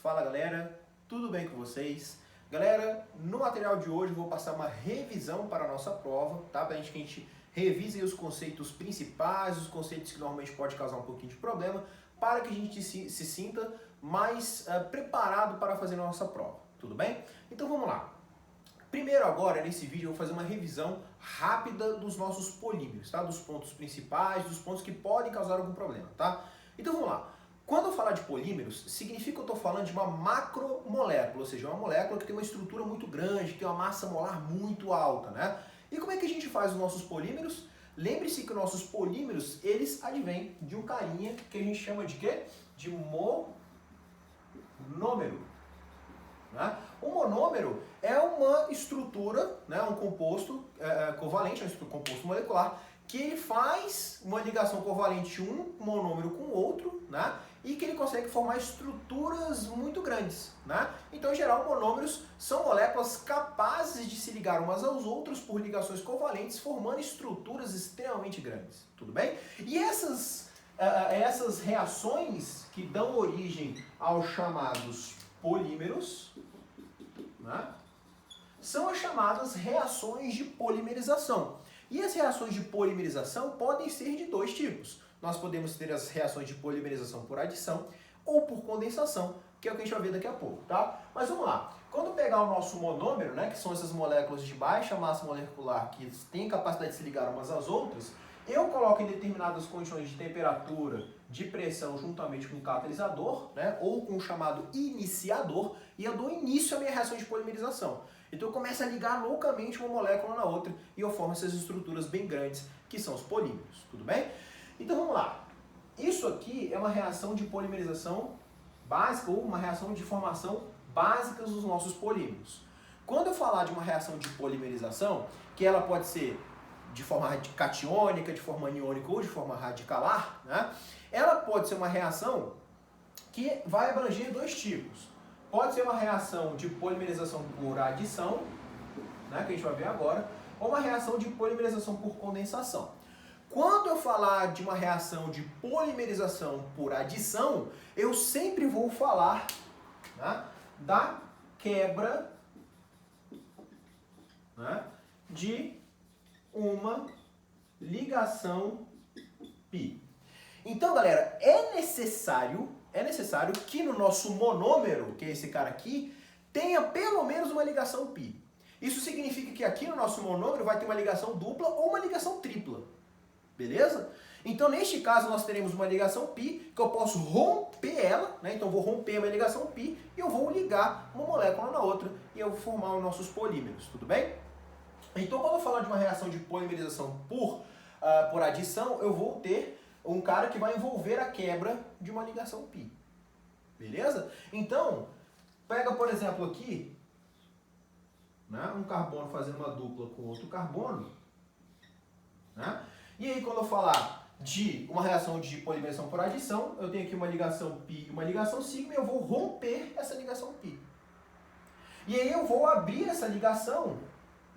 Fala galera, tudo bem com vocês? Galera, no material de hoje eu vou passar uma revisão para a nossa prova, tá? Para que a gente revise os conceitos principais, os conceitos que normalmente pode causar um pouquinho de problema, para que a gente se sinta mais preparado para fazer a nossa prova, tudo bem? Então vamos lá. Primeiro agora, nesse vídeo, eu vou fazer uma revisão rápida dos nossos polímeros, tá? Dos pontos principais, dos pontos que podem causar algum problema, tá? Então vamos lá. Quando eu falar de polímeros, significa que eu estou falando de uma macromolécula, ou seja, uma molécula que tem uma estrutura muito grande, que tem uma massa molar muito alta, né? E como é que a gente faz os nossos polímeros? Lembre-se que os nossos polímeros, eles advêm de um carinha que a gente chama de quê? De monômero. Né? O monômero é uma estrutura, né, um composto covalente, um composto molecular, que ele faz uma ligação covalente um monômero com o outro, né, e que ele consegue formar estruturas muito grandes. Né? Então, em geral, monômeros são moléculas capazes de se ligar umas aos outros por ligações covalentes, formando estruturas extremamente grandes. Tudo bem? E essas reações que dão origem aos chamados polímeros, né, são as chamadas reações de polimerização. E as reações de polimerização podem ser de dois tipos. Nós podemos ter as reações de polimerização por adição ou por condensação, que é o que a gente vai ver daqui a pouco, tá? Mas vamos lá. Quando pegar o nosso monômero, né, que são essas moléculas de baixa massa molecular que têm capacidade de se ligar umas às outras, eu coloco em determinadas condições de temperatura, de pressão, juntamente com o catalisador, né, ou com o chamado iniciador, e eu dou início à minha reação de polimerização. Então eu começo a ligar loucamente uma molécula na outra e eu formo essas estruturas bem grandes, que são os polímeros, tudo bem? Então vamos lá. Isso aqui é uma reação de polimerização básica ou uma reação de formação básica dos nossos polímeros. Quando eu falar de uma reação de polimerização, que ela pode ser de forma catiônica, de forma aniônica ou de forma radicalar, né? Ela pode ser uma reação que vai abranger dois tipos. Pode ser uma reação de polimerização por adição, né, que a gente vai ver agora, ou uma reação de polimerização por condensação. Quando eu falar de uma reação de polimerização por adição, eu sempre vou falar, né, da quebra, né, de uma ligação π. Então, galera, é necessário que no nosso monômero, que é esse cara aqui, tenha pelo menos uma ligação π. Isso significa que aqui no nosso monômero vai ter uma ligação dupla ou uma ligação tripla. Beleza? Então, neste caso, nós teremos uma ligação π, que eu posso romper ela, né? Então, eu vou romper a minha ligação π e eu vou ligar uma molécula na outra e eu vou formar os nossos polímeros, tudo bem? Então, quando eu falar de uma reação de polimerização por adição, eu vou ter um cara que vai envolver a quebra de uma ligação π. Beleza? Então, pega, por exemplo, aqui, né, um carbono fazendo uma dupla com outro carbono, né? E aí, quando eu falar de uma reação de polimerização por adição, eu tenho aqui uma ligação π e uma ligação sigma, e eu vou romper essa ligação π. E aí eu vou abrir essa ligação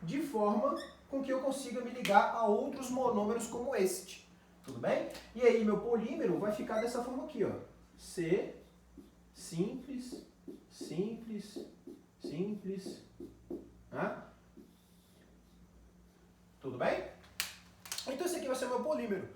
de forma com que eu consiga me ligar a outros monômeros como este. Tudo bem? E aí meu polímero vai ficar dessa forma aqui, ó. C, simples, simples, simples. Né? Tudo bem? Então esse aqui vai ser meu polímero.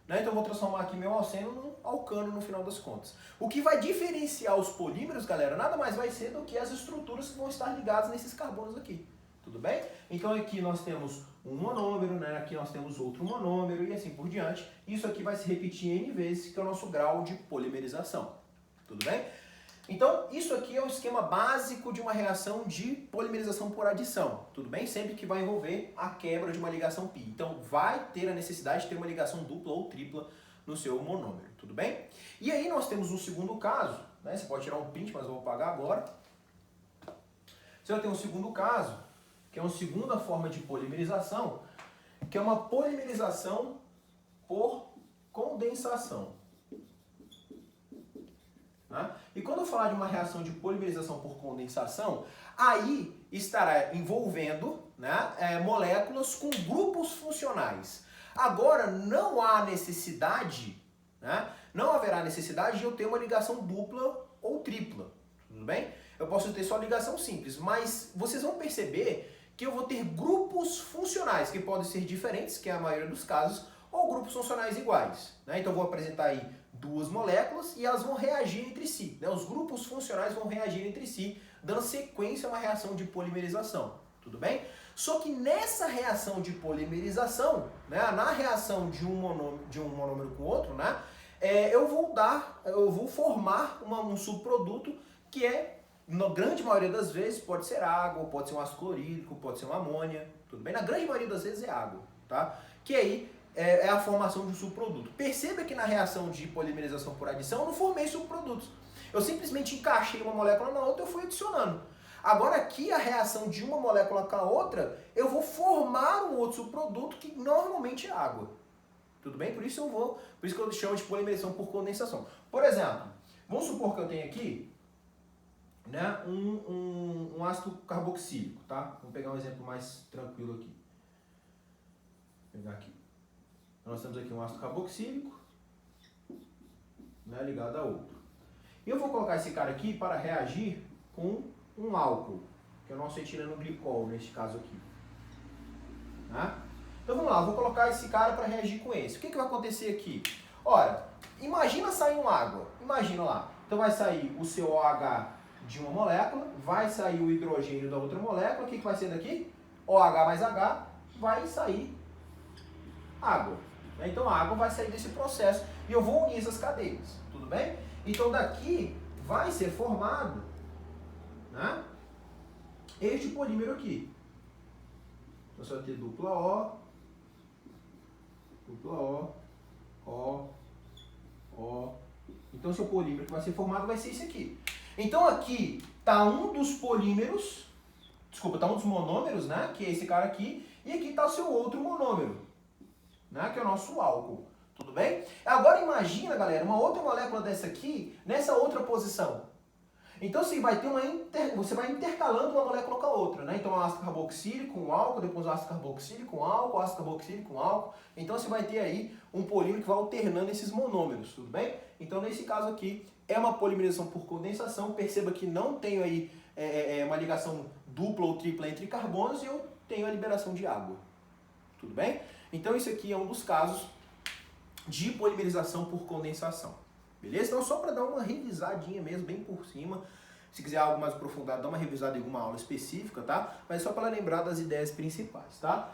Né? Então eu vou transformar aqui meu alceno num alcano no final das contas. O que vai diferenciar os polímeros, galera, nada mais vai ser do que as estruturas que vão estar ligadas nesses carbonos aqui. Tudo bem? Então aqui nós temos um monômero, né? Aqui nós temos outro monômero e assim por diante. Isso aqui vai se repetir N vezes, que é o nosso grau de polimerização. Tudo bem? Então isso aqui é o esquema básico de uma reação de polimerização por adição. Tudo bem? Sempre que vai envolver a quebra de uma ligação π. Então vai ter a necessidade de ter uma ligação dupla ou tripla no seu monômero. Tudo bem? E aí nós temos um segundo caso, né? Você pode tirar um print, mas eu vou apagar agora. Você vai ter um segundo caso, que é uma segunda forma de polimerização, que é uma polimerização por condensação. Né? E quando eu falar de uma reação de polimerização por condensação, aí estará envolvendo, né, moléculas com grupos funcionais. Agora, não há necessidade, né, não haverá necessidade de eu ter uma ligação dupla ou tripla. tudo bem? Eu posso ter só ligação simples, mas vocês vão perceber que eu vou ter grupos funcionais, que podem ser diferentes, que é a maioria dos casos, ou grupos funcionais iguais. Né? Então eu vou apresentar aí duas moléculas e elas vão reagir entre si. Né? Os grupos funcionais vão reagir entre si, dando sequência a uma reação de polimerização. Tudo bem? Só que nessa reação de polimerização, né, na reação de um monômero com o outro, né, eu vou formar um subproduto que na grande maioria das vezes, pode ser água, pode ser um ácido clorídrico, pode ser uma amônia, tudo bem? Na grande maioria das vezes é água, tá? Que aí é a formação de um subproduto. Perceba que na reação de polimerização por adição eu não formei subprodutos. Eu simplesmente encaixei uma molécula na outra e eu fui adicionando. Agora aqui a reação de uma molécula com a outra, eu vou formar um outro subproduto que normalmente é água. Tudo bem? Por isso que eu chamo de polimerização por condensação. Por exemplo, vamos supor que eu tenho aqui, né, um ácido carboxílico, tá? Vamos pegar um exemplo mais tranquilo aqui. Vou pegar aqui. Nós temos aqui um ácido carboxílico, né, ligado a outro. E eu vou colocar esse cara aqui para reagir com um álcool, que é o nosso etileno-glicol, neste caso aqui. Tá? Então vamos lá, eu vou colocar esse cara para reagir com esse. O que vai acontecer aqui? Ora, imagina sair uma água. Imagina lá. Então vai sair o COH de uma molécula, vai sair o hidrogênio da outra molécula. O que vai ser daqui? OH mais H, vai sair água. Então a água vai sair desse processo e eu vou unir essas cadeias. Tudo bem? Então daqui vai ser formado, né, este polímero aqui. Então você vai ter dupla O. Então seu polímero que vai ser formado vai ser esse aqui. Então aqui está um dos polímeros, está um dos monômeros, né, que é esse cara aqui, e aqui está o seu outro monômero, né, que é o nosso álcool. Tudo bem? Agora imagina, galera, uma outra molécula dessa aqui, nessa outra posição. Então você vai intercalando uma molécula com a outra, né? Então um ácido carboxílico com álcool, depois um ácido carboxílico com álcool, ácido carboxílico com álcool. Então você vai ter aí um polímero que vai alternando esses monômeros, tudo bem? Então nesse caso aqui é uma polimerização por condensação. Perceba que não tenho aí uma ligação dupla ou tripla entre carbonos e eu tenho a liberação de água. Tudo bem? Então isso aqui é um dos casos de polimerização por condensação. Beleza? Então só para dar uma revisadinha mesmo, bem por cima. Se quiser algo mais aprofundado, dá uma revisada em alguma aula específica, tá? Mas só para lembrar das ideias principais, tá?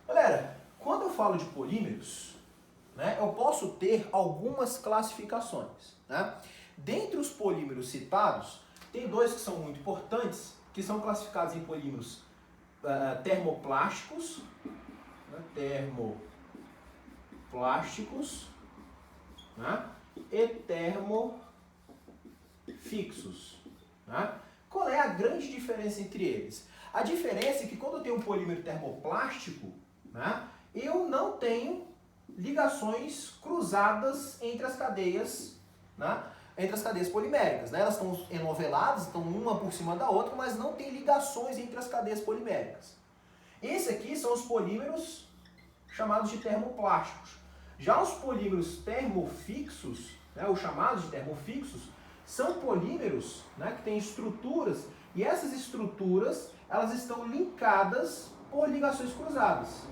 Galera, quando eu falo de polímeros, né, eu posso ter algumas classificações, né? Dentre os polímeros citados, tem dois que são muito importantes, que são classificados em polímeros termoplásticos, né, né, e termofixos. Né? Qual é a grande diferença entre eles? A diferença é que quando eu tenho um polímero termoplástico, né, eu não tenho ligações cruzadas entre as cadeias, né, poliméricas. Né? Elas estão enoveladas, estão uma por cima da outra, mas não tem ligações entre as cadeias poliméricas. Esses aqui são os polímeros chamados de termoplásticos. Já os polímeros termofixos, né, os chamados de termofixos, são polímeros, né, que têm estruturas, e essas estruturas elas estão linkadas por ligações cruzadas.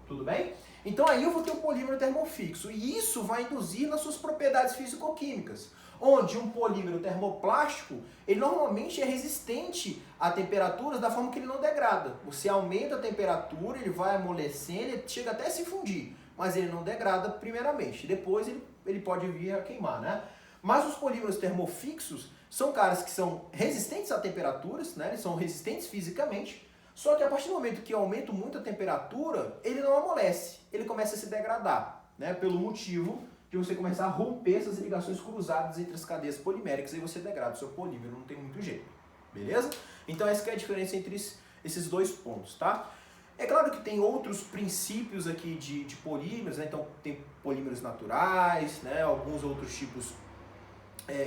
Tudo bem? Então aí eu vou ter um polímero termofixo, e isso vai induzir nas suas propriedades físico-químicas, onde um polímero termoplástico, ele normalmente é resistente a temperaturas da forma que ele não degrada. Você aumenta a temperatura, ele vai amolecendo, ele chega até a se fundir, mas ele não degrada primeiramente. Depois ele pode vir a queimar, né? Mas os polímeros termofixos são caras que são resistentes a temperaturas, né? Eles são resistentes fisicamente, só que a partir do momento que eu aumento muito a temperatura, ele não amolece, ele começa a se degradar, né? Pelo motivo de você começar a romper essas ligações cruzadas entre as cadeias poliméricas e você degrada o seu polímero, não tem muito jeito, beleza? Então essa que é a diferença entre esses dois pontos, tá? É claro que tem outros princípios aqui de polímeros, né? Então tem polímeros naturais, né? Alguns outros tipos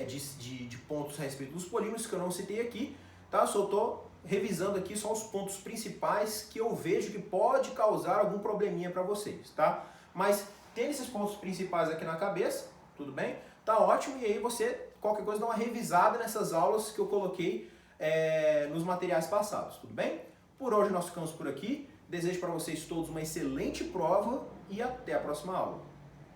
de pontos a respeito dos polímeros que eu não citei aqui, tá? Só estou revisando aqui só os pontos principais que eu vejo que pode causar algum probleminha para vocês, tá? Mas tendo esses pontos principais aqui na cabeça, tudo bem? tá ótimo. E aí você, qualquer coisa, dá uma revisada nessas aulas que eu coloquei nos materiais passados, tudo bem? Por hoje nós ficamos por aqui. Desejo para vocês todos uma excelente prova e até a próxima aula.